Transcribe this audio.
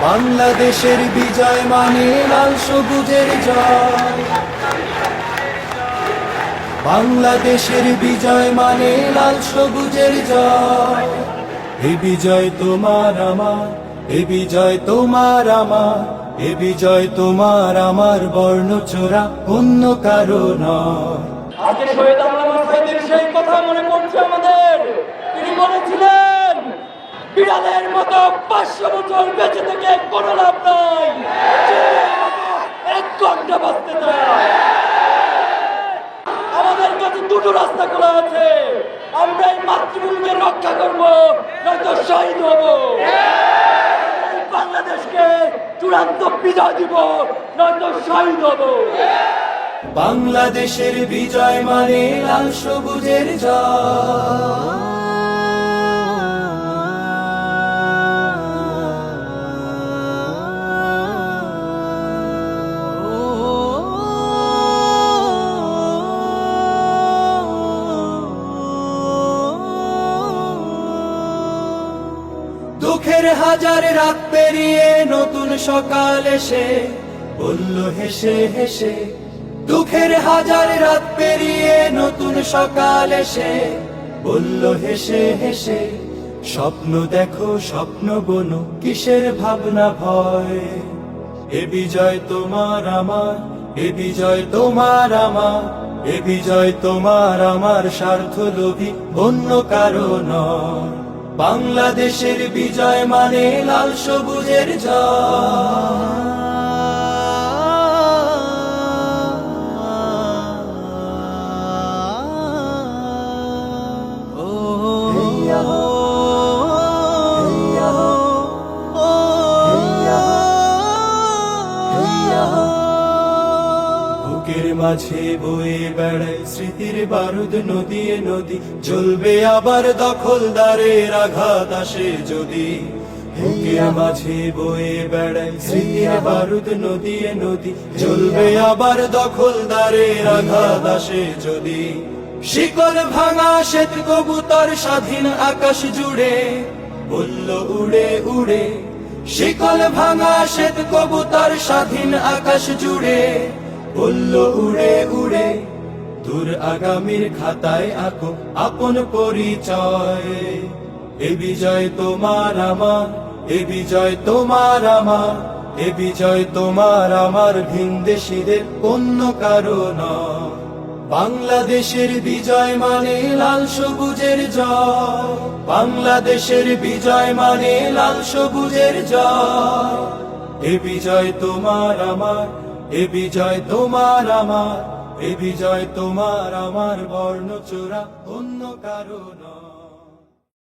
বাংলাদেশের বিজয় মানে লাল সবুজের জয়। বাংলাদেশের বিজয় মানে লাল সবুজের জয়। এ বিজয় তোমার আমার, এ বিজয় তোমার আমার, এ বিজয় তোমার আমার, বর্ণচোরা অন্য কারো নয়। আজকে শহীদ আল্লামা সাঈদীর সেই কথা মনে পড়ছে আমাদের। তিনি বলেছিলেন, বিড়ালের মতো 500 বছর বেঁচে থেকে কোনো লাভ নাই, এক ঘন্টা বাঁচতে চায়। আমাদের কাছে দুটো রাস্তা খোলা আছে, আমরা এই মাতৃভূমিকে রক্ষা করব, নয়তো শহীদ হব। বাংলাদেশকে চূড়ান্ত বিজয় দিব, নয়তো শহীদ হব। বাংলাদেশের বিজয় মানে লাল সবুজের জয়। দুঃখের হাজার রাত পেরিয়ে নতুন সকাল এসে বলল হেসে হেসে, দুঃখের হাজার রাত পেরিয়ে নতুন সকাল এসে বলল হেসে হেসে, স্বপ্ন দেখো স্বপ্ন বোনো, কিসের ভাবনা ভয়। এ বিজয় তোমার আমার, এ বিজয় তোমার আমার, এ বিজয় তোমার আমার, স্বার্থ লোভী অন্য কারো নয়। বাংলাদেশের বিজয় মানে লাল সবুজের জয়। বুকের মাঝে বয়ে বেড়ায় স্মৃতির বারুদ, নদীয়ে নদী জ্বলবে আবার, দখলদারের আঘাত আসে যদি। বুকের মাঝে বয়ে বেড়ায় স্মৃতির বারুদ, নদীয়ে নদী জ্বলবে আবার, দখলদারের আঘাত আসে যদি। শিকল ভাঙা শ্বেত কবুতর স্বাধীন আকাশ জুড়ে বলল উড়ে উড়ে, শিকল ভাঙা শ্বেত কবুতর স্বাধীন আকাশ জুড়ে বলল উড়ে উড়ে। দূর আগামীর খাতায় আঁকো আপন পরিচয়। এ বিজয় তোমার আমার, এ বিজয় তোমার আমার, এ বিজয় তোমার আমার, ভিনদেশীদের অন্য কারো নয়। বাংলাদেশের বিজয় মানে লাল সবুজের জয়। বাংলাদেশের বিজয় মানে লাল সবুজের জয়। এ বিজয় তোমার আমার, এ বিজয় তোমার আমার, এ বিজয় তোমার আমার, বর্ণচোরা অন্য কারো নয়।